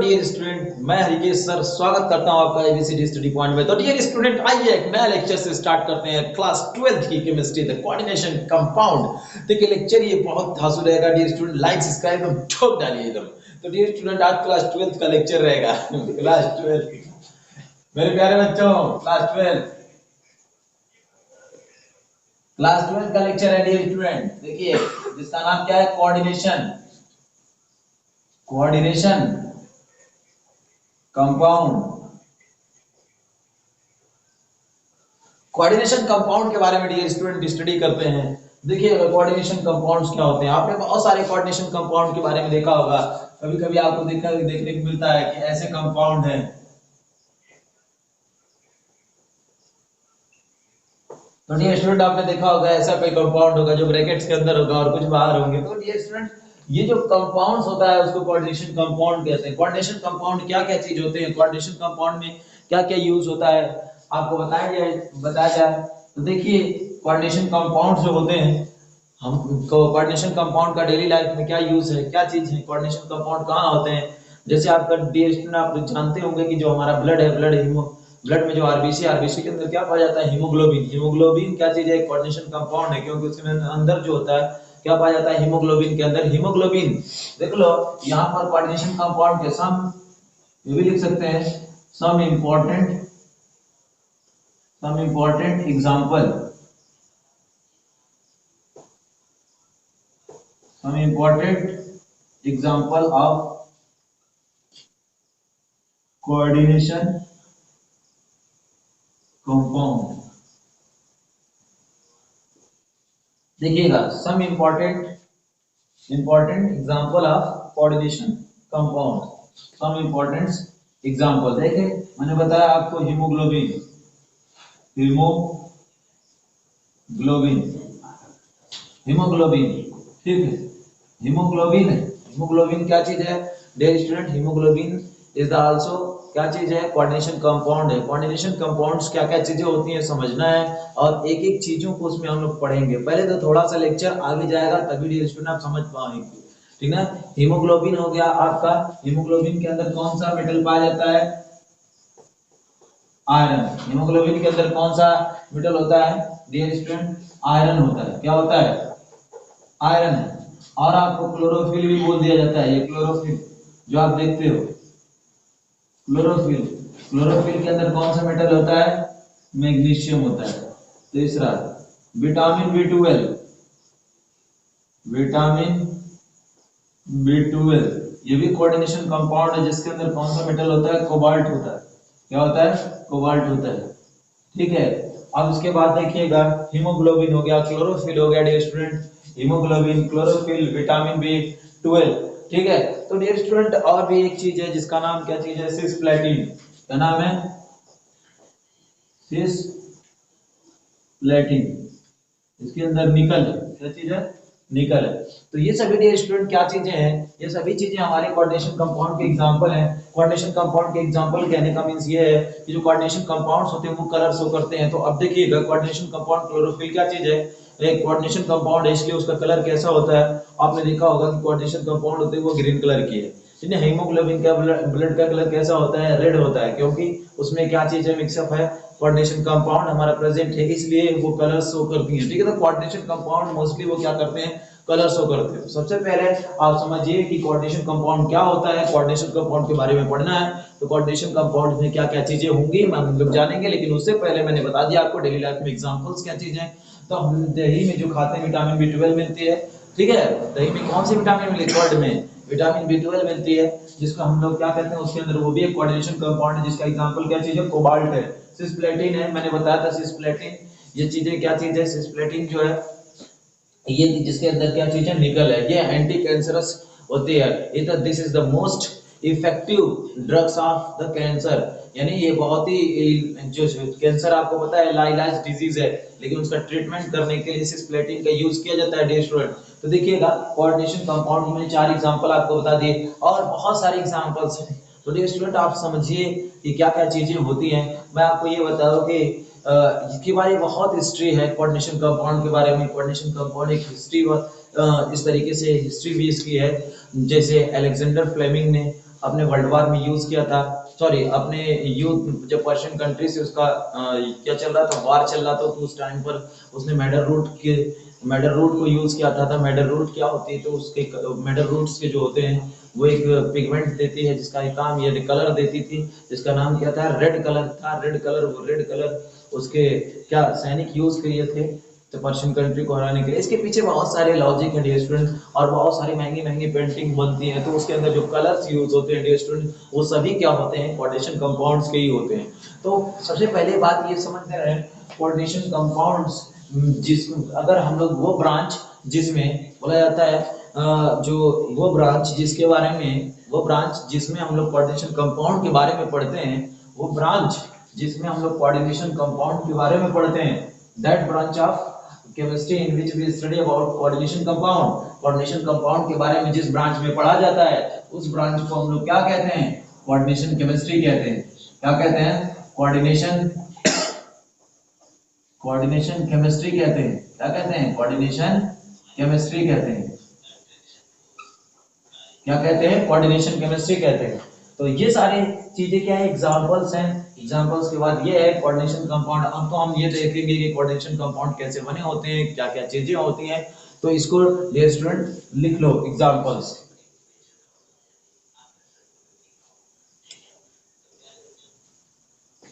Dear student, मैं Harikesh sir स्वागत करता हूं आपका एबीसीडी स्टडी पॉइंट में। तो डियर स्टूडेंट, आइए एक नया लेक्चर से स्टार्ट करते हैं क्लास 12th की केमिस्ट्री द कोऑर्डिनेशन कंपाउंड। देखिए लेक्चर ये बहुत धांसू रहेगा डियर स्टूडेंट, लाइक सब्सक्राइब एकदम ठोक डालिए एकदम। तो डियर स्टूडेंट, आज क्लास 12th का लेक्चर रहेगा। क्लास 12 मेरे प्यारे बच्चों, क्लास 12 का लेक्चर है डियर स्टूडेंट। देखिए जिसका नाम क्या है, कोऑर्डिनेशन कंपाउंड। कोऑर्डिनेशन कंपाउंड के बारे में डियर स्टूडेंट स्टडी करते हैं। देखिए कोऑर्डिनेशन कंपाउंड्स क्या होते हैं, आपने बहुत सारे कोऑर्डिनेशन कंपाउंड के बारे में देखा होगा। कभी कभी आपको देखने को मिलता है कि ऐसे कंपाउंड हैं। तो डियर स्टूडेंट, आपने देखा होगा ऐसा कोई कंपाउंड होगा जो ब्रैकेट्स के अंदर होगा और कुछ बाहर होंगे। तो डियर स्टूडेंट, ये जो कंपाउंड्स होता है उसको कोऑर्डिनेशन कंपाउंड कहते हैं। कोऑर्डिनेशन कंपाउंड क्या क्या चीज होते हैं, कोऑर्डिनेशन कंपाउंड में क्या क्या यूज होता है, आपको बताया जाए। तो देखिए कोऑर्डिनेशन कंपाउंड्स जो होते हैं, हम कोऑर्डिनेशन कंपाउंड का डेली लाइफ में क्या यूज है, क्या चीज है, कोऑर्डिनेशन कंपाउंड कहाँ होते हैं। जैसे आपका डियर स्टूडेंट, आप जानते होंगे कि जो हमारा ब्लड है, ब्लड में जो आरबीसी के अंदर क्या पाया जाता है, हीमोग्लोबिन क्या चीज है, कोऑर्डिनेशन कंपाउंड है। क्योंकि उसके अंदर जो होता है क्या पाया जाता है, हीमोग्लोबिन के अंदर। हीमोग्लोबिन देख लो, यहाँ पर कोऑर्डिनेशन कंपाउंड के सम ये भी लिख सकते हैं, some important example, some important example of coordination compound. देखिएगा, some important example of coordination compound, some important example. देखिए मैंने बताया आपको हीमोग्लोबिन, ठीक है। हीमोग्लोबिन क्या चीज है dear student, haemoglobin is the also क्या चीज है, कोऑर्डिनेशन कंपाउंड है। कोऑर्डिनेशन कंपाउंड्स क्या क्या चीजें होती हैं समझना है, और एक एक चीजों को उसमें हम लोग पढ़ेंगे। पहले तो थोड़ा सा लेक्चर आगे जाएगा तभी डियर स्टूडेंट आप समझ पाएंगे, ठीक है। हीमोग्लोबिन हो गया आपका, हीमोग्लोबिन के अंदर कौन सा मेटल पाया जाता है, आयरन। हीमोग्लोबिन के अंदर कौन सा मेटल होता है डियर स्टूडेंट, आयरन होता है। क्या होता है, आयरन है। और आपको क्लोरोफिल भी बोल दिया जाता है, ये क्लोरोफिल जो आप देखते हो, क्लोरोफिल के अंदर कौन सा मेटल होता है, मैग्नीशियम होता है। तीसरा विटामिन B12, ये भी कोऑर्डिनेशन कंपाउंड है, जिसके अंदर कौन सा मेटल होता है, कोबाल्ट होता है। क्या होता है, कोबाल्ट होता है, ठीक है। अब उसके बाद देखिएगा, हीमोग्लोबिन हो गया, क्लोरोफिल हो गया dear student, haemoglobin, chlorophyll, vitamin B12, ठीक है। तो डियर स्टूडेंट और भी एक चीज है जिसका नाम क्या चीज है, सिस्प्लेटिन। क्या नाम है, सिस्प्लेटिन। इसके अंदर निकल है, क्या चीज है, निकल है। तो ये सभी डियर स्टूडेंट क्या चीजें हैं, ये सभी चीजें हमारे कोऑर्डिनेशन कंपाउंड के एग्जांपल हैं। कोऑर्डिनेशन कंपाउंड के एग्जांपल कहने का मींस ये है कि जो कोऑर्डिनेशन कंपाउंड्स होते हैं वो कलर शो करते हैं। तो अब देखिएगा, कोऑर्डिनेशन कंपाउंड क्लोरोफिल क्या चीज है, एक कोऑर्डिनेशन कंपाउंड है, इसलिए उसका कलर कैसा होता है, आपने देखा होगा कि कोऑर्डिनेशन कंपाउंड होते हैं वो ग्रीन कलर की है। हीमोग्लोबिन का ब्लड का कलर कैसा होता है, रेड होता है, क्योंकि उसमें क्या चीज है, मिक्सअप है, कोऑर्डिनेशन कंपाउंड हमारा प्रेजेंट है, इसलिए वो कलर शो करती है, ठीक है। तो कोऑर्डिनेशन कंपाउंड मोस्टली वो क्या करते हैं, कलर शो करते हैं। सबसे पहले आप समझिए कि कोऑर्डिनेशन कंपाउंड क्या होता है, कोऑर्डिनेशन कंपाउंड के बारे में पढ़ना है। तो कोऑर्डिनेशन कंपाउंड में क्या क्या चीजें होंगी हम लोग जानेंगे, लेकिन उससे पहले मैंने बता दिया आपको डेली लाइफ में एग्जांपल्स क्या चीज है। तो हम दही में जो खाते हैं विटामिन B12 मिलती है, ठीक है। दही में कौन सी विटामिन मिलती है, कर्ड में विटामिन B12 मिलती है, जिसको हम लोग क्या कहते हैं, उसके अंदर वो भी एक कोऑर्डिनेशन कंपाउंड है, जिसका एग्जांपल क्या चीज है, कोबाल्ट है। सिस्प्लेटिन है, मैंने बताया था सिस्प्लेटिन, ये चीजें क्या चीज है, सिस्प्लेटिन जो है ये जिसके अंदर क्या चीज है, निकल है, ये एंटी कैंसरस होती है। इधर this is the most effective drugs of the cancer, यानी ये बहुत ही जो कैंसर आपको पता है लाइलाज डिजीज है, लेकिन उसका ट्रीटमेंट करने के लिए सिस्प्लेटिन का यूज किया जाता है डियर स्टूडेंट। तो देखिएगा कोऑर्डिनेशन कंपाउंड में 4 एग्जांपल आपको बता दिए और बहुत सारे एग्जांपल्स हैं। तो डियर स्टूडेंट आप समझिए कि क्या क्या चीजें होती हैं। मैं आपको ये बता दूं कि इसके बारे में बहुत हिस्ट्री है कोऑर्डिनेशन कंपाउंड के बारे में। कोऑर्डिनेशन कंपाउंड एक हिस्ट्री इस तरीके से हिस्ट्री भी इसकी है, जैसे अलेक्जेंडर फ्लेमिंग ने अपने वर्ल्ड वार में यूज किया था, सॉरी अपने युद्ध जब पर्शियन कंट्री से उसका क्या चल रहा था, वार चल रहा था, तो उस टाइम पर उसने मैडर रूट को यूज किया था। मैडर रूट क्या होती है, तो उसके मैडर रूट्स के जो होते हैं वो एक पिगमेंट देती है जिसका एक काम ये कलर देती थी, जिसका नाम क्या था, रेड कलर था। रेड कलर उसके क्या सैनिक यूज किए थे तो पर्शियन कंट्री को हराने के लिए। इसके पीछे बहुत सारे लॉजिक है डियर स्टूडेंट, और बहुत सारी महंगी महंगी पेंटिंग बनती है, तो उसके अंदर जो कलर्स यूज होते हैं डियर स्टूडेंट, वो सभी क्या होते हैं, कोऑर्डिनेशन कंपाउंड्स के ही होते हैं। तो सबसे पहले बात ये समझते रहे, कोऑर्डिनेशन कंपाउंड्स जिस अगर हम लोग वो ब्रांच जिसमें बोला जाता है जो वो ब्रांच जिसके बारे में वो ब्रांच जिसमें हम लोग कोऑर्डिनेशन कंपाउंड के बारे में पढ़ते हैं, वो ब्रांच जिसमें हम लोग कोऑर्डिनेशन कंपाउंड के बारे में पढ़ते हैं, that branch of chemistry in which we study about coordination compound. Coordination compound के बारे में जिस ब्रांच में पढ़ा जाता है उस ब्रांच को हम लोग क्या कहते हैं, कोऑर्डिनेशन केमिस्ट्री कहते हैं। क्या कहते हैं, कोऑर्डिनेशन केमिस्ट्री कहते हैं। क्या कहते हैं, कोऑर्डिनेशन केमिस्ट्री कहते हैं। क्या कहते हैं, कोऑर्डिनेशन केमिस्ट्री कहते हैं। तो ये सारी चीजें क्या है, एग्जांपल्स हैं। एग्जांपल्स के बाद ये है कोऑर्डिनेशन कंपाउंड। अब तो हम ये देखेंगे कि कोऑर्डिनेशन कंपाउंड कैसे बने होते हैं, क्या क्या चीजें होती हैं। तो इसको डियर स्टूडेंट लिख लो, एग्जांपल्स।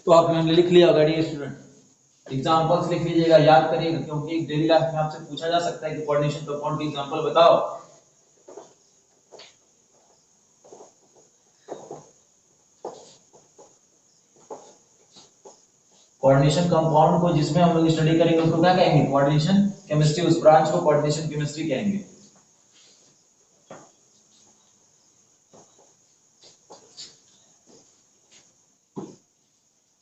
तो आपने लिख लिया होगा डियर स्टूडेंट, एग्जांपल्स लिख लीजिएगा, याद करिएगा, क्योंकि डेली लाइफ में आपसे पूछा जा सकता है कि कोऑर्डिनेशन कंपाउंड के एग्जांपल बताओ। कोऑर्डिनेशन कंपाउंड को जिसमें हम लोग स्टडी करेंगे उसको क्या कहेंगे, कोऑर्डिनेशन केमिस्ट्री। उस ब्रांच को कोऑर्डिनेशन केमिस्ट्री कहेंगे।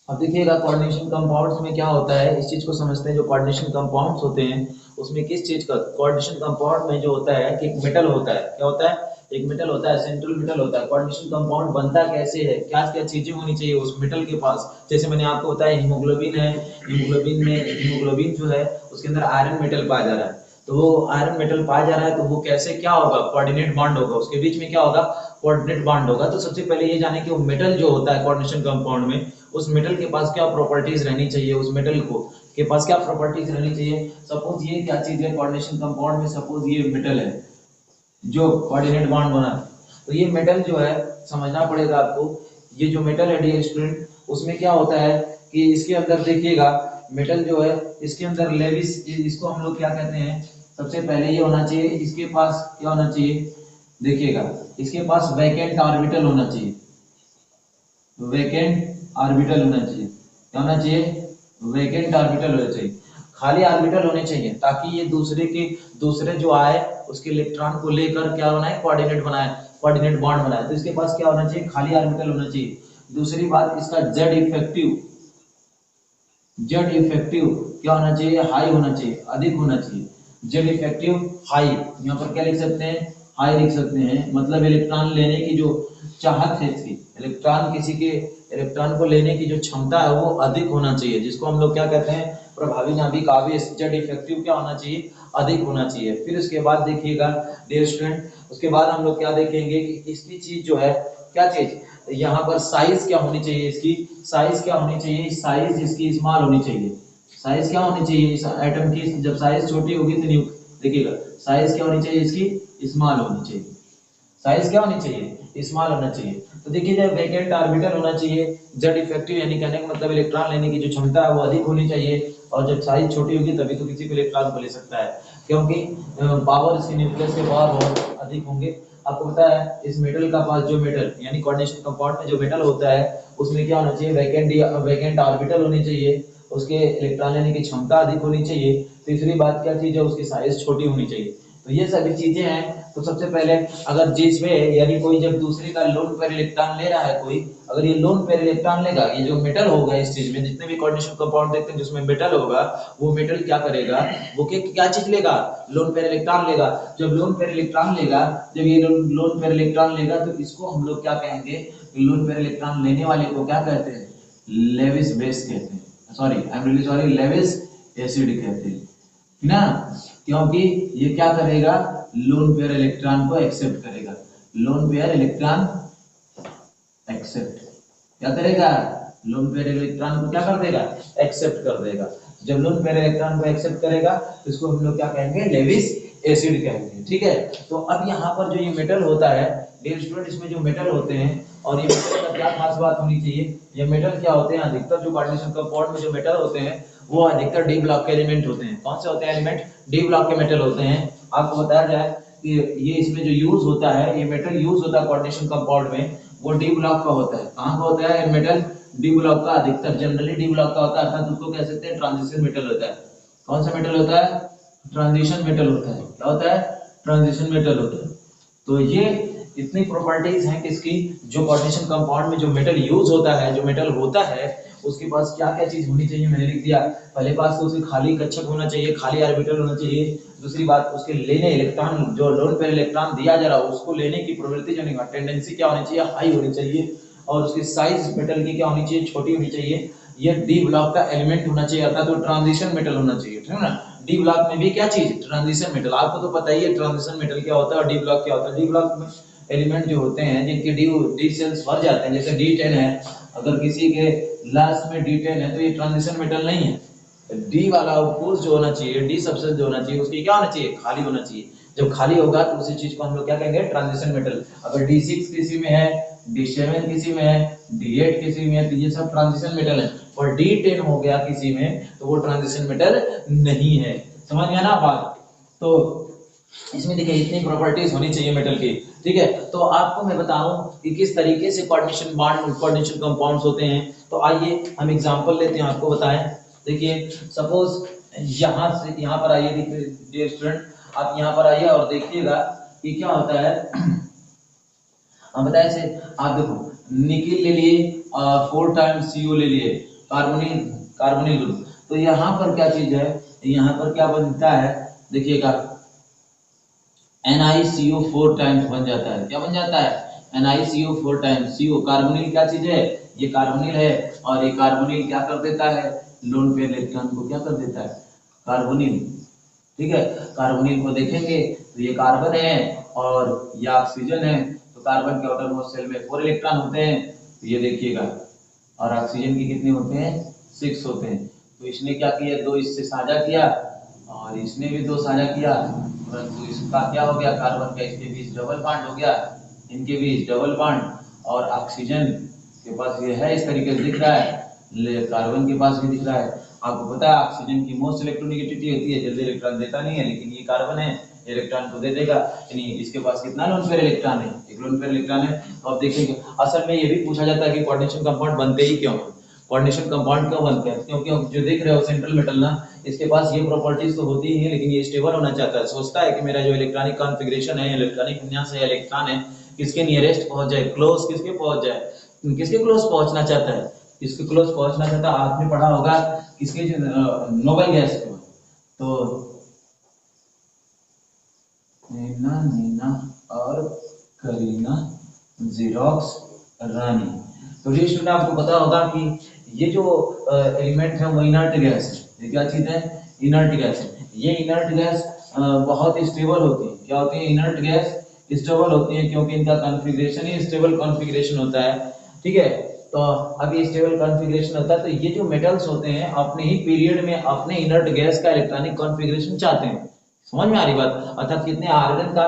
अब देखिएगा कोऑर्डिनेशन कंपाउंड्स में क्या होता है, इस चीज को समझते हैं। जो कोऑर्डिनेशन कंपाउंड्स होते हैं उसमें किस चीज का, कोऑर्डिनेशन कंपाउंड में जो होता है कि एक मेटल होता है। क्या होता है, एक मेटल होता है, सेंट्रल मेटल होता है। कोऑर्डिनेशन कंपाउंड बनता कैसे है, क्या क्या चीजें होनी चाहिए उस मेटल के पास। जैसे मैंने आपको बताया हीमोग्लोबिन है, हीमोग्लोबिन जो है उसके अंदर आयरन मेटल पाया जा रहा है। तो वो आयरन मेटल पाया जा रहा है तो वो कैसे क्या होगा, कोऑर्डिनेट बॉन्ड होगा, उसके बीच में क्या होगा, कोऑर्डिनेट बॉन्ड होगा। तो सबसे पहले ये जाने कि वो मेटल जो होता है कोऑर्डिनेशन कंपाउंड में, उस मेटल के पास क्या प्रॉपर्टीज रहनी चाहिए, उस मेटल को के पास क्या प्रॉपर्टीज रहनी चाहिए। सपोज ये क्या चीज है कोऑर्डिनेशन कंपाउंड में, सपोज ये मेटल है जो कोऑर्डिनेट बॉन्ड बना है। तो ये मेटल जो है समझना पड़ेगा आपको, ये जो मेटल है डियर स्टूडेंट, उसमें क्या होता है कि इसके अंदर देखिएगा मेटल जो है इसके अंदर लेविस, इसको हम लोग क्या कहते हैं, सबसे पहले ये होना चाहिए, इसके पास क्या होना चाहिए, देखिएगा इसके पास वैकेंट ऑर्बिटल होना चाहिए। वैकेंट ऑर्बिटल होना चाहिए। क्या होना चाहिए, वैकेंट ऑर्बिटल होना चाहिए, खाली ऑर्बिटल होने चाहिए, ताकि ये दूसरे जो आए उसके इलेक्ट्रॉन को लेकर क्या बनाए, कोऑर्डिनेट बॉन्ड बनाए। तो इसके पास क्या होना चाहिए, खाली ऑर्बिटल होना चाहिए। दूसरी बात, इसका जेड इफेक्टिव क्या होना चाहिए, हाई होना चाहिए, अधिक होना चाहिए। जेड इफेक्टिव हाई, यहाँ पर क्या लिख सकते हैं, हाई लिख सकते हैं। मतलब इलेक्ट्रॉन लेने की जो चाहत है इसकी, इलेक्ट्रॉन को लेने की जो क्षमता है वो अधिक होना चाहिए, जिसको हम लोग क्या कहते हैं, प्रभावी नाभिक आवेश। जेड इफेक्टिव क्या होना चाहिए, अधिक होना चाहिए। फिर उसके बाद देखिएगा डियर स्टूडेंट, उसके बाद हम लोग क्या देखेंगे कि इसकी चीज जो है, क्या चीज, यहाँ पर साइज क्या होनी चाहिए, इसकी साइज क्या होनी चाहिए, साइज इसकी स्मॉल होनी चाहिए। साइज क्या होनी चाहिए इस एटम की, जब साइज छोटी होगी तो देखिएगा साइज क्या होनी चाहिए, इसकी स्मॉल होनी चाहिए। साइज क्या होनी चाहिए, स्मॉल होना चाहिए। तो देखिए जब वैकेंट ऑर्बिटल होना चाहिए, जेड इफेक्टिव यानी कहने का मतलब इलेक्ट्रॉन लेने की जो क्षमता है वो अधिक होनी चाहिए, और जब साइज छोटी होगी तभी तो किसी को इलेक्ट्रॉन को ले सकता है, क्योंकि पावर इसके न्यूक्लियस के पावर बहुत अधिक होंगे। आपको पता है इस मेटल का पास जो मेटल यानी कोऑर्डिनेशन कंपाउंड में जो मेटल होता है उसमें क्या होना चाहिए, वैकेंट ऑर्बिटल होनी चाहिए, उसके इलेक्ट्रॉन लेने की क्षमता अधिक होनी चाहिए। तीसरी बात क्या चीज है, उसकी साइज छोटी होनी चाहिए। तो ये सभी चीजें हैं। तो सबसे पहले अगर जिसमें यानी कोई जब दूसरे का लोन पेयर इलेक्ट्रॉन ले रहा है कोई, अगर ये लोन पेयर इलेक्ट्रॉन लेगा, ये जो मेटल होगा इस चीज में, जितने भी कोऑर्डिनेशन कंपाउंड देखते हैं जिसमें मेटल होगा, वो मेटल क्या करेगा, वो क्या चीज लेगा, लोन पेयर इलेक्ट्रॉन लेगा। जब लोन पेयर इलेक्ट्रॉन लेगा, जब ये लोन पेयर इलेक्ट्रॉन लेगा तो इसको हम लोग क्या कहेंगे, लोन पेयर इलेक्ट्रॉन लेने वाले को क्या कहते हैं, लेविस बेस कहते हैं, sorry I am really sorry, Lewis acid कहते हैं ना, क्योंकि ये क्या करेगा, लोन पेयर इलेक्ट्रॉन को एक्सेप्ट करेगा। लोन पेयर इलेक्ट्रॉन क्या करेगा, लोन पेयर इलेक्ट्रॉन को क्या कर देगा, एक्सेप्ट कर देगा। जब लोन पेयर इलेक्ट्रॉन को एक्सेप्ट करेगा तो इसको हम लोग क्या कहेंगे, लेविस एसिड कहेंगे। ठीक है, तो अब यहाँ पर जो ये मेटल होता है डियर स्टूडेंट, इसमें जो मेटल होते हैं और ये मेटल का क्या खास बात होनी चाहिए, ये मेटल क्या होते हैं, अधिकतर जो कोऑर्डिनेशन कंपाउंड में जो मेटल होते हैं वो अधिकतर डी ब्लॉक के एलिमेंट होते हैं। कौन से होते हैं एलिमेंट, डी ब्लॉक के मेटल होते हैं। आपको बताया जाए कि ये इसमें जो यूज होता है, ये मेटल यूज होता है कोऑर्डिनेशन कंपाउंड में, वो डी ब्लॉक का होता है। कहां का होता है, मेटल डी ब्लॉक का, अधिकतर जनरली डी ब्लॉक का होता है, अर्थात उसको कह सकते हैं ट्रांजिशन मेटल होता है। कौन सा मेटल होता है, ट्रांजिशन मेटल होता है। क्या होता है, ट्रांजिशन मेटल होता है। तो ये इतनी प्रॉपर्टीज हैं किसकी, जो कोऑर्डिनेशन कंपाउंड में जो मेटल यूज होता है, जो मेटल होता है उसके पास क्या क्या चीज होनी चाहिए, मैंने लिख दिया। पहले पास तो उसके खाली कक्षक होना चाहिए, खाली ऑर्बिटल होना चाहिए। दूसरी बात, उसके लेने इलेक्ट्रॉन, जो लोन पेयर इलेक्ट्रॉन दिया जा रहा है उसको लेने की प्रवृत्ति जो नहीं, टेंडेंसी क्या होनी चाहिए, हाई होनी चाहिए। और उसकी साइज मेटल की क्या होनी चाहिए, छोटी होनी चाहिए। ये डी ब्लॉक का एलिमेंट होना चाहिए, अर्थात तो ट्रांजिशन मेटल होना चाहिए। ठीक है ना, डी ब्लॉक में भी क्या चीज, ट्रांजिशन मेटल। आपको तो पता ही है ट्रांजिशन मेटल क्या होता है और डी ब्लॉक क्या होता है। डी ब्लॉक में एलिमेंट जो होते हैं जिनके डी सेल्स भर जाते हैं, जैसे D10 है, अगर किसी के लास्ट में D10 है तो ये ट्रांजिशन मेटल नहीं है। डी वाला फोर्स जो होना चाहिए, डी सबसेंस जो होना चाहिए, उसकी क्या होना चाहिए, खाली होना चाहिए। जब खाली होगा तो उसी चीज को हम लोग क्या कहेंगे, ट्रांजिशन मेटल। अगर D6 किसी में है, D7 किसी में है, D8 किसी में है, तो ये सब ट्रांजिशन मेटल है। और D10 हो गया किसी में तो वो ट्रांजिशन मेटल नहीं है। समझ गया ना बात। तो इसमें देखिए इतनी प्रॉपर्टीज होनी चाहिए मेटल की। ठीक है, तो आपको मैं बताऊं कि किस तरीके से कोऑर्डिनेशन बॉन्ड, कोऑर्डिनेशन कंपाउंड्स होते हैं। तो आइए हम एग्जांपल लेते हैं, आपको बताएं। देखिए सपोज यहां से यहां पर आइए, डियर स्टूडेंट आप यहां पर आइए और देखिएगा कि क्या होता है। हम बताएं से, आप देखो निकिल ले लिए, 4 टाइम्स CO ले लिए, कार्बोनिल ग्रुप। तो यहाँ पर क्या चीज है, यहाँ पर क्या बनता है, देखिएगा NiCO4 टाइम्स बन जाता है। क्या बन जाता है, NiCO4 टाइम्स। CO कार्बोनिल क्या चीज है, ये कार्बोनिल है। और ये कार्बोनिल क्या कर देता है, लोन पेयर इलेक्ट्रॉन को क्या कर देता है, कार्बोनिल। ठीक है, कार्बोनिल को देखेंगे तो ये कार्बन है और ये ऑक्सीजन है। तो कार्बन के आउटर मोस्ट शेल में 4 इलेक्ट्रॉन होते हैं, तो ये देखिएगा, और ऑक्सीजन के कितने होते हैं, 6 होते हैं। तो इसने क्या किया, 2 इससे साझा किया और इसने भी 2 साझा किया, परंतु इसका क्या हो गया, कार्बन का इसके बीच डबल बॉन्ड हो गया, इनके बीच डबल बॉन्ड। और ऑक्सीजन के पास ये है, इस तरीके से दिख रहा है, कार्बन के पास भी दिख रहा है। आपको पता है ऑक्सीजन की मोस्ट इलेक्ट्रोनेगेटिविटी होती है, जल्दी इलेक्ट्रॉन देता नहीं है, लेकिन ये कार्बन है, इलेक्ट्रॉन को दे देगा। यानी इसके पास कितना लोन पेयर इलेक्ट्रॉन है, एक लोन पेयर इलेक्ट्रॉन है। तो आप देखेंगे असल में ये भी पूछा जाता है कि कोऑर्डिनेशन कंपाउंड बनते ही क्यों, कोऑर्डिनेशन कंपाउंड क्यों बनते हैं, क्योंकि जो देख रहे हो सेंट्रल मेटल ना, इसके पास ये प्रॉपर्टीज तो होती ही है, लेकिन ये स्टेबल होना चाहता है। सोचता है कि मेरा जो इलेक्ट्रॉनिक कॉन्फ़िगरेशन है, इलेक्ट्रॉनिक विन्यास है, इलेक्ट्रॉन है, किसके नियरेस्ट पहुंच जाए, क्लोज किसके पहुंच जाए, किसके क्लोज पहुंचना चाहता है, किसके क्लोज पहुंचना चाहता है। आपने पढ़ा होगा किसके, नोबेल गैस को। तो नीना और करीना ज़ेरोक्स रानी। तो ये स्टूडेंट आपको पता होगा कि ये जो एलिमेंट है वो इनर्ट गैस है। ये क्या चीज है, इनर्ट गैस है। ये इनर्ट गैस बहुत स्टेबल होती है। क्या होती है, इनर्ट गैस स्टेबल होती है, क्योंकि इनका कॉन्फ़िगरेशन ही स्टेबल कॉन्फ़िगरेशन होता है। ठीक है, तो अब ये स्टेबल कॉन्फ़िगरेशन होता है, तो ये जो मेटल्स होते हैं अपने ही पीरियड में अपने इनर्ट गैस का इलेक्ट्रॉनिक कॉन्फ़िगरेशन चाहते हैं। समझ में आ रही बात। अर्थात कितने आर्गन का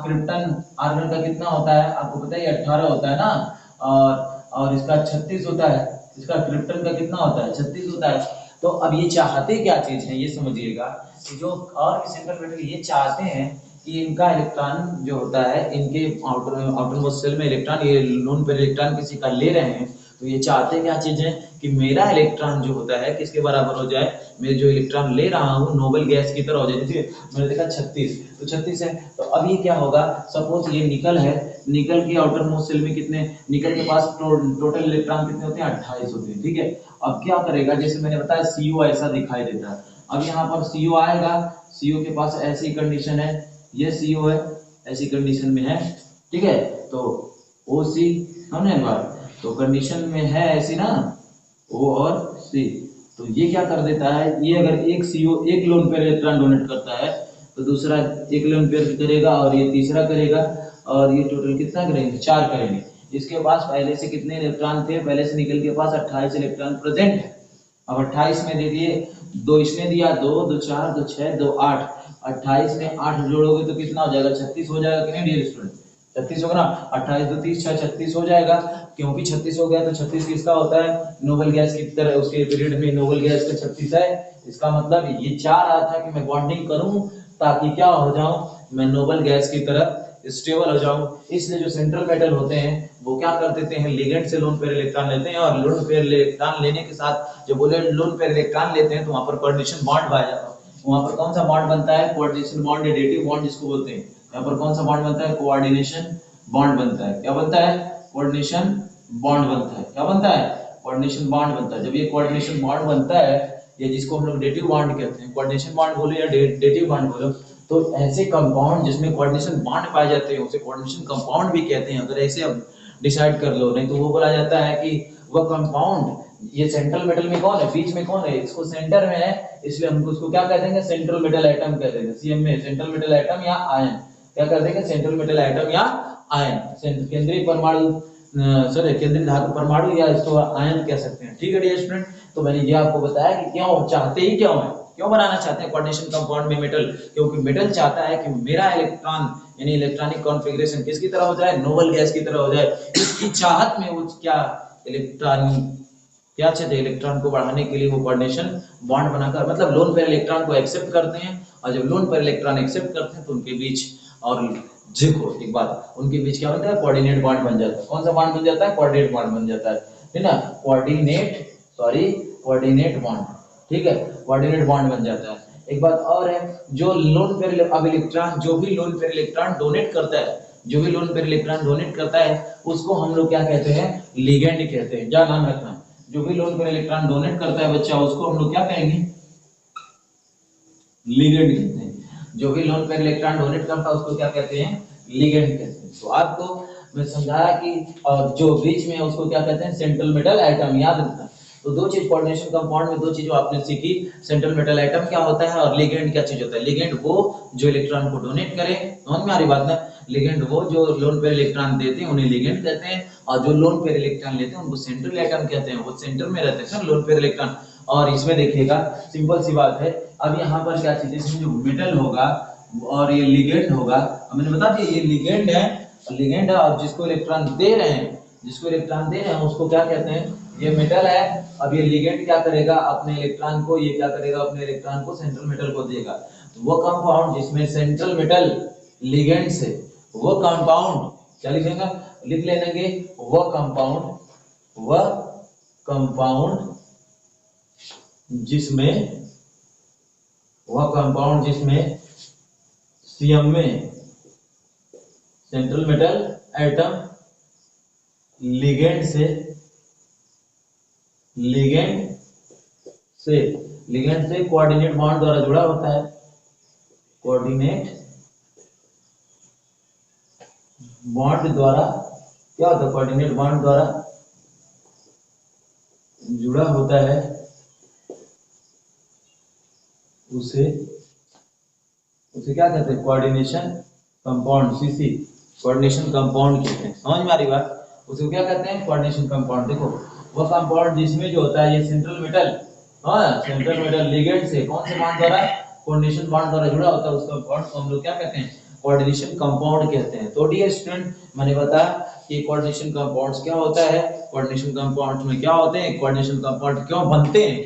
क्रिप्टन आर्गन का कितना होता है, आपको पता है 18 होता है ना, और इसका 36 होता है। इसका क्रिप्टन का कितना होता है, 36 होता है। तो अब ये चाहते क्या चीज है, ये समझिएगा कि जो और सेंट्रल मेटल ये चाहते हैं कि इनका इलेक्ट्रॉन जो होता है, इनके आउटर मोस्ट शेल में इलेक्ट्रॉन, ये लोन पेयर इलेक्ट्रॉन किसी का ले रहे हैं, तो ये चाहते क्या चीज है कि मेरा इलेक्ट्रॉन जो होता है किसके बराबर हो जाए, मैं जो इलेक्ट्रॉन ले रहा हूँ नोबेल गैस की तरह हो जाए। जैसे मैंने देखा 36, तो 36 है। तो अब ये क्या होगा, सपोज ये निकल है, निकल के आउटर मोस्ट शेल में कितने, निकल के पास टोटल इलेक्ट्रॉन कितने होते हैं, 28 होते हैं। ठीक है, अब क्या करेगा, जैसे मैंने बताया CO ऐसा दिखाई देता है। अब यहाँ पर CO आएगा, CO के पास ऐसी कंडीशन है, ये CO है, ऐसी कंडीशन में है। ठीक है, तो OC हमने बात, तो कंडीशन में है ऐसी ना, O और C। तो ये क्या कर देता है, ये अगर एक CO एक लोन पेयर इलेक्ट्रॉन डोनेट करता है, तो दूसरा एक लोन पेयर करेगा और ये तीसरा करेगा, और ये टोटल कितना करेंगे, 4 करेंगे। इसके पास पहले से कितने इलेक्ट्रॉन थे, पहले से निकल के पास 28 इलेक्ट्रॉन प्रेजेंट है। अब 28 में दे दिए, 2 इसने दिया, 2 2 4 2 6 2 8, 28 में 8 जोड़ोगे तो कितना हो जाएगा, 36 हो जाएगा कि नहीं डियर स्टूडेंट, 36 होगा ना, 28 2 30 6 36 हो जाएगा। क्योंकि 36 हो गया तो 36 किसका होता है, नोबल गैस की तरह, उसके पीरियड में नोबल गैस का 36 है। इसका मतलब ये चाह रहा था कि मैं बॉन्डिंग करूं ताकि क्या हो जाऊं, मैं नोबल गैस की तरह स्टेबल हो जाऊं। इसलिए जो सेंट्रल मेटल होते हैं वो क्या कर देते हैं, लिगेंड से लोन पेयर इलेक्ट्रॉन लेते हैं, और लोन पेयर इलेक्ट्रॉन लेने के साथ जब बोले लोन पेयर इलेक्ट्रॉन लेते हैं तो वहां पर कोऑर्डिनेशन बॉन्ड पाया जाता है। वहां पर कौन सा बॉन्ड बनता है, कोऑर्डिनेशन बॉन्ड, एडिटिव बॉन्ड जिसको बोलते हैं। यहाँ पर कौन सा बॉन्ड बनता है, कोऑर्डिनेशन बॉन्ड बनता है। क्या बनता है, कोऑर्डिनेशन बॉन्ड बनता है। क्या बनता है, कोऑर्डिनेशन बॉन्ड बनता है। जब ये कोऑर्डिनेशन बॉन्ड बनता है, ये जिसको हम लोग डेटिव बॉन्ड कहते हैं, कोऑर्डिनेशन बॉन्ड बोलो या डेटिव बॉन्ड बोलो, तो ऐसे कंपाउंड जिसमें कोऑर्डिनेशन बॉन्ड पाए जाते हैं उसे कोऑर्डिनेशन कंपाउंड भी कहते हैं। अगर ऐसे अब डिसाइड कर लो, नहीं तो वो बोला जाता है कि वह कंपाउंड, ये सेंट्रल मेटल में कौन है, बीच में कौन है, इसको सेंटर में है, इसलिए हम उसको क्या कह देंगे, सेंट्रल मेटल एटम कह देंगे। सीएम में सेंट्रल मेटल एटम या आयन, क्या कर देंगे, सेंट्रल मेटल एटम या आयन, केंद्रीय परमाणु, सॉरी केंद्रीय धातु परमाणु, या इसको आयन कह सकते हैं। ठीक है डियर स्टूडेंट, तो मैंने ये आपको बताया कि क्यों चाहते ही क्यों है, क्यों बनाना चाहते हैं कोऑर्डिनेशन कंपाउंड में मेटल, क्योंकि मेटल चाहता है कि मेरा इलेक्ट्रॉन यानी इलेक्ट्रॉनिक कॉन्फ़िगरेशन किसकी तरह हो जाए, नोबल गैस की तरह हो जाए। इसकी चाहत में वो क्या इलेक्ट्रॉन, क्या चाहते हैं, इलेक्ट्रॉन को बढ़ाने के लिए वो कोऑर्डिनेशन बॉन्ड बनाकर, मतलब लोन पेयर इलेक्ट्रॉन को एक्सेप्ट करते हैं, और जब लोन पेयर इलेक्ट्रॉन एक्सेप्ट करते हैं तो उनके बीच, और देखो एक बात, उनके बीच क्या बनता है, कोऑर्डिनेट बॉन्ड बन जाता है। कौन सा बॉन्ड बन जाता है, कोऑर्डिनेट बॉन्ड बन जाता है ना, कोऑर्डिनेट बॉन्ड, ठीक है, कोऑर्डिनेट बॉन्ड बन जाता है। एक बात और है, जो लोन पेयर अब इलेक्ट्रॉन, जो भी लोन पेयर इलेक्ट्रॉन डोनेट करता है, जो भी लोन पेयर इलेक्ट्रॉन डोनेट करता है उसको हम लोग क्या कहते हैं, लिगेंड कहते हैं। क्या नाम रखना, जो भी लोन पेयर इलेक्ट्रॉन डोनेट करता है बच्चा, उसको हम लोग क्या कहेंगे, लिगेंड कहते हैं। जो भी लोन पेयर इलेक्ट्रॉन डोनेट करता है उसको क्या कहते हैं, लिगेंड कहते हैं। तो आपको मैं समझाया कि जो बीच में है उसको क्या कहते हैं, सेंट्रल मेटल एटम, याद रखना। तो दो चीज कोऑर्डिनेशन कंपाउंड में, दो चीजों आपने सीखी, सेंट्रल मेटल एटम क्या होता है और लिगेंड क्या चीज होता है। लिगेंड वो जो इलेक्ट्रॉन को डोनेट करे, समझ में आ रही बात ना, लिगेंड वो जो लोन पेयर इलेक्ट्रॉन देते हैं उन्हें लिगेंड कहते हैं, और जो लोन पेयर इलेक्ट्रॉन लेते हैं उनको सेंट्रल एटम कहते हैं। वो सेंटर में रहते हैं लोन पेयर इलेक्ट्रॉन। और इसमें देखिएगा सिंपल सी बात है, अब यहाँ पर क्या चीज है, जो मेटल होगा और ये लिगेंड होगा, मैंने बता दिया ये लिगेंड है, लिगेंड है, और जिसको इलेक्ट्रॉन दे रहे हैं, जिसको इलेक्ट्रॉन दे रहे हैं उसको क्या कहते हैं, ये मेटल है। अब ये लिगेंड क्या करेगा, अपने इलेक्ट्रॉन को, ये क्या करेगा, अपने इलेक्ट्रॉन को सेंट्रल मेटल को देगा। तो वो कंपाउंड जिसमें सेंट्रल मेटल लिगेंड से, वो कंपाउंड क्या लिखेंगे, लिख लेंगे, वह कंपाउंड जिसमें, वह कंपाउंड जिसमें सीएम में सेंट्रल मेटल एटम लिगेंड से कोऑर्डिनेट बॉन्ड द्वारा जुड़ा होता है, कोऑर्डिनेट बॉन्ड द्वारा क्या होता है, कोऑर्डिनेट बॉन्ड द्वारा जुड़ा होता है, उसे क्या कहते हैं, coordination compound, CC, coordination compound कहते हैं। समझ में आ रही बात, उसे क्या कहते हैं, कोऑर्डिनेशन कंपाउंड। देखो वो कंपाउंड जिसमें जो होता है ये सेंट्रल मेटल, हाँ सेंट्रल मेटल लिगेंड से कौन से बॉन्ड द्वारा, कोऑर्डिनेशन बॉन्ड द्वारा जुड़ा होता है, उस कंपाउंड को हम लोग क्या कहते हैं, कोऑर्डिनेशन कंपाउंड कहते हैं। तो डियर स्टूडेंट, मैंने बताया कि कोऑर्डिनेशन कंपाउंड्स क्या होता है, कोऑर्डिनेशन कंपाउंड्स में क्या होते हैं, कोऑर्डिनेशन कंपाउंड क्यों बनते हैं,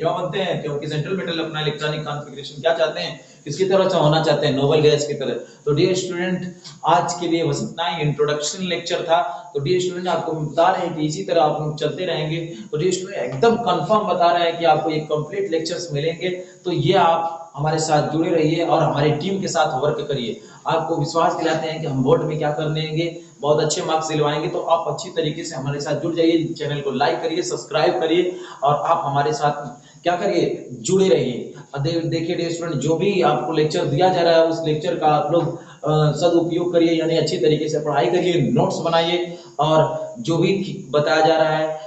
क्योंकि सेंट्रल मेटल अपना इलेक्ट्रॉनिक कॉन्फ़िगरेशन क्या चाहते हैं, किसकी तरह से होना चाहते हैं, नोबल गैस की तरह। तो डियर स्टूडेंट, आज के लिए बस इतना ही इंट्रोडक्शन लेक्चर था। तो डियर स्टूडेंट, आपको बता रहे हैं कि इसी तरह आप लोग चलते रहेंगे। तो डियर स्टूडेंट, एकदम कंफर्म बता रहे हैं कि आपको एक कंप्लीट लेक्चर्स मिलेंगे। तो ये आप हमारे साथ जुड़े रहिए और हमारी टीम के साथ वर्क करिए। आपको विश्वास दिलाते हैं कि हम बोर्ड में क्या करने देंगे, बहुत अच्छे मार्क्स दिलवाएंगे। तो आप अच्छी तरीके से हमारे साथ जुड़ जाइए, चैनल को लाइक करिए, सब्सक्राइब करिए, और आप हमारे साथ क्या करिए, जुड़े रहिए। देखिए डियर स्टूडेंट, जो भी आपको लेक्चर दिया जा रहा है उस लेक्चर का आप लोग सदुपयोग करिए, यानी अच्छी तरीके से पढ़ाई करिए, नोट्स बनाइए, और जो भी बताया जा रहा है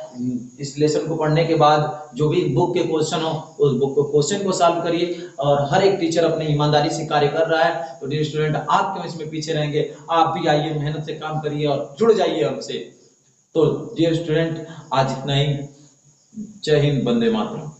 इस लेसन को पढ़ने के बाद जो भी बुक के क्वेश्चन हो उस बुक को क्वेश्चन को सॉल्व करिए। और हर एक टीचर अपनी ईमानदारी से कार्य कर रहा है। तो डियर स्टूडेंट, आप क्यों इसमें पीछे रहेंगे, आप भी आइए, मेहनत से काम करिए और जुड़ जाइए हमसे। तो डियर स्टूडेंट आज इतना ही। जय हिंद, वंदे मातरम।